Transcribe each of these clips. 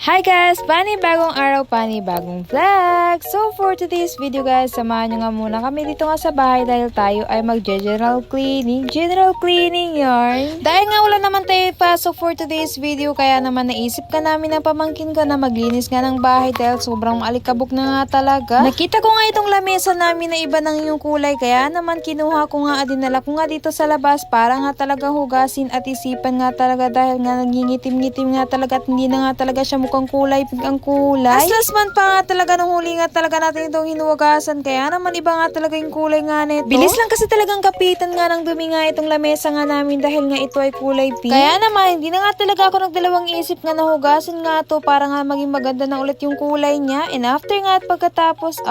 Hi guys! Bagong araw, bagong vlog! So for today's video guys, samahan nyo nga muna kami dito nga sa bahay dahil tayo ay mag-general cleaning. General cleaning yarn! Dahil nga wala naman tayo ipasok for today's video, kaya naman naisip ka namin ng pamangkin ko na maglinis nga ng bahay dahil sobrang alikabok na nga talaga. Nakita ko nga itong lamesa namin na iba ng yung kulay, kaya naman kinuha ko nga at dinala ko nga dito sa labas para nga talaga hugasin at isipan nga talaga dahil nga nangingitim-ngitim nga talaga at hindi na nga talaga siya mukhang kulay, pink ang kulay. As last month pa nga talaga nung huli nga talaga natin itong hinuwagasan, kaya naman iba nga talaga yung kulay nga nito. Bilis lang kasi talagang kapitan nga ng dumi nga itong lamesa nga namin dahil nga ito ay kulay pink. Kaya naman hindi na nga talaga ako nagdalawang isip nga nahugasan nga to para nga maging maganda na ulit yung kulay niya. And after nga at pagkatapos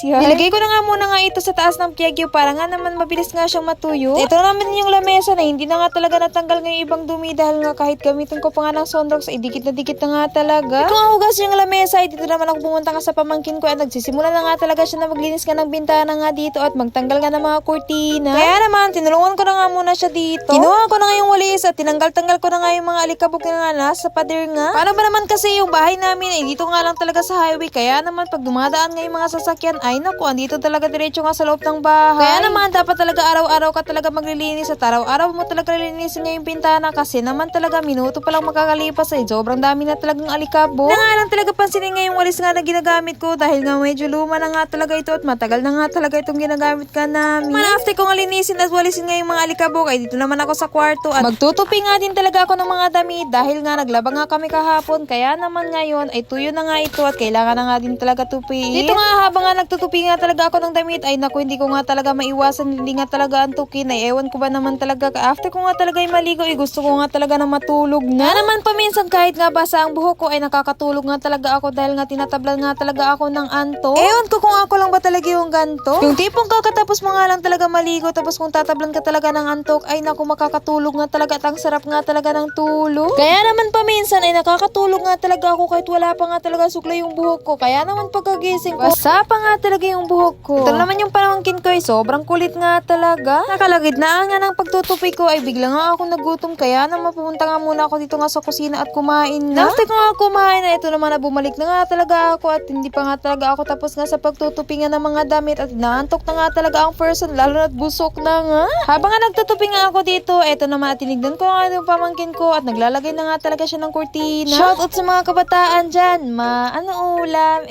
yan, nilagay ko na nga muna nga ito sa taas ng piyagyo para nga naman mabilis nga siyang matuyo. Ito naman yung lamesa na hindi na nga talaga natanggal ng ibang dumi dahil nga kahit gamitin ko pa nga ng Sonrox ay dikit na dikit na nga talaga. Kung hugas yung lamesa ay dito naman ako pumunta nga sa pamangkin ko at nagsisimula na nga talaga siya na maglinis ka ng bintana nga dito at magtanggal nga ng mga kurtina. Kaya naman tinulungan ko na nga muna siya dito. Kinuha ko na nga yung walis at tinanggal-tanggal ko na nga yung mga alikabok na nga nasa pader nga. Paano ba naman kasi yung bahay namin ay dito nga lang talaga sa highway, kaya naman pag dumadaan nga yung mga sasakyan ay naku, andito talaga diretso nga sa loob ng bahay. Kaya naman dapat talaga araw-araw ka talaga maglilinis at araw-araw mo talaga lilinisin nga yung bintana kasi naman talaga minuto pa lang makakalipas ay sobrang dami na talagang alikabok. Na nga lang talaga pansinin nga yung walis nga na ginagamit ko dahil nga medyo luma na nga talaga ito at matagal na nga talaga itong ginagamit ka namin. After ko nga linisin at walisin nga yung mga alikabok ay dito naman ako sa kwarto at magtutupi nga din talaga ako ng mga damit dahil nga naglaba nga kami kahapon, kaya naman ngayon ay tuyo na nga ito at kailangan na nga din talaga tupiin. Dito nga habang nga nagtutupi nga talaga ako ng damit ay naku, hindi ko nga talaga maiwasan, hindi nga talaga antukin ay ewan ko ba naman talaga after ko nga talaga yung maligo ay gusto ko nga talaga na matulog na. Naman paminsan kahit nga basa ang buhok ko ay nakakatulog nga talaga ako dahil nga tinatablan nga talaga ako ng anto. Ewan ko kung ako lang ba talaga yung ganto. Yung tipong kakatapos mo nga lang talaga maligo tapos kung tatablan ka talaga ng antok ay naku, makakatulog nga talaga at ang sarap nga talaga ng tulog. Kaya naman paminsan ay nakakatulog nga talaga ako kahit wala pa nga talaga sukla yung buhok ko. Kaya naman pagkagising ko, basa pa nga talaga yung buhok ko. Ito naman yung pamangkin ko ay sobrang kulit nga talaga. Nakalagid na nga ng pagtutupi ko ay bigla nga ako nagutom, kaya naman pumunta nga muna ako dito nga sa kusina at kumain na. After ko nga kumain na ito naman na bumalik na nga talaga ako at hindi pa nga talaga ako tapos nga sa pagtutupi nga ng mga damit at naantok na nga talaga ang person lalo na't busok na nga. Habang nga nagtutupi nga ako dito, eto naman tinignan ko nga yung pamangkin ko at naglalagay na nga talaga siya ng kurtina. Shoutout sa mga kabataan dyan, ano ulam,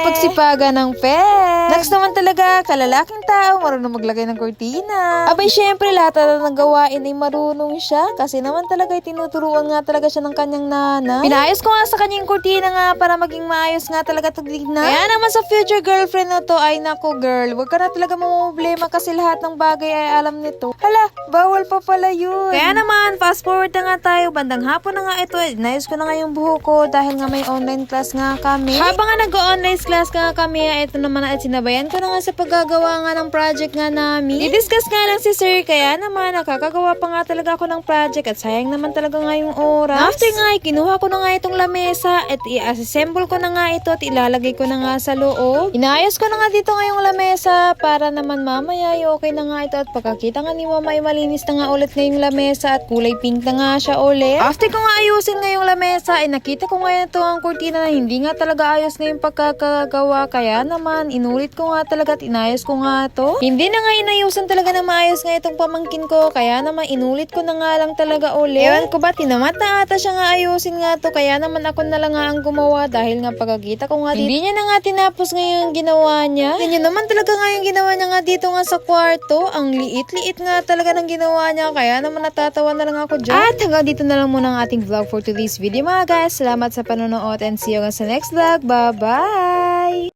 pagsipaga ng pet. Next naman talaga, kalalaking tao, marunong maglagay ng kurtina. Abay syempre lahat na ng gawain ay marunong siya kasi naman talaga ay tinuturuan nga talaga siya ng kanyang nanay. Pinayos ko nga sa kanyang kurtina nga para maging maayos nga talaga tignan. Kaya naman sa future girlfriend na to ay nako girl, wag ka na talaga mamumblema kasi lahat ng bagay ay alam nito. Hala, bawal pa pala yun. Kaya naman, fast forward na nga tayo, bandang hapon na nga ito, inayos ko na nga yung buhok ko dahil nga may online class nga kami. Habang nga nag-online class nga kami, ito naman at sinabayan ko na nga sa paggagawa nga ng project nga namin. I-discuss nga lang si sir, kaya naman nakakagawa pa nga talaga ako ng project at sayang naman talaga nga yung oras. After nga, kinuha ko na nga itong lamesa at i-assemble ko na nga ito at ilalagay ko na nga sa loob. Inayos ko na nga dito ngayong lamesa para naman mamaya ay okay na nga ito at pagkakita nga ni mama ay malinis na nga ulit ngayong lamesa at kulay pink na nga siya ulit. After ko nga ayusin ngayong lamesa ay nakita ko nga ito ang kurtina na hindi nga talaga ayos ngayong pagkakagawa, kaya naman inulit ko nga talaga at inayos ko nga to. Hindi na nga inayusan talaga na maayos nga itong pamangkin ko, kaya naman inulit ko na nga lang talaga ulit. Ewan ko ba, tinamat na ata siya nga ayusin nga to, kaya naman ako na lang nga ang gumawa dahil nga pagkakita ko nga dito, hindi niya na nga tinapos ngayong ginawa niya. Hindi niya naman talaga nga yung ginawa niya nga dito nga sa kwarto. Ang liit-liit nga talaga ng ginawa niya, kaya naman natatawa na lang ako dyan. At hanggang dito na lang muna ang ating vlog for today's video mga guys. Salamat sa panonood and see you sa next vlog. Bye-bye!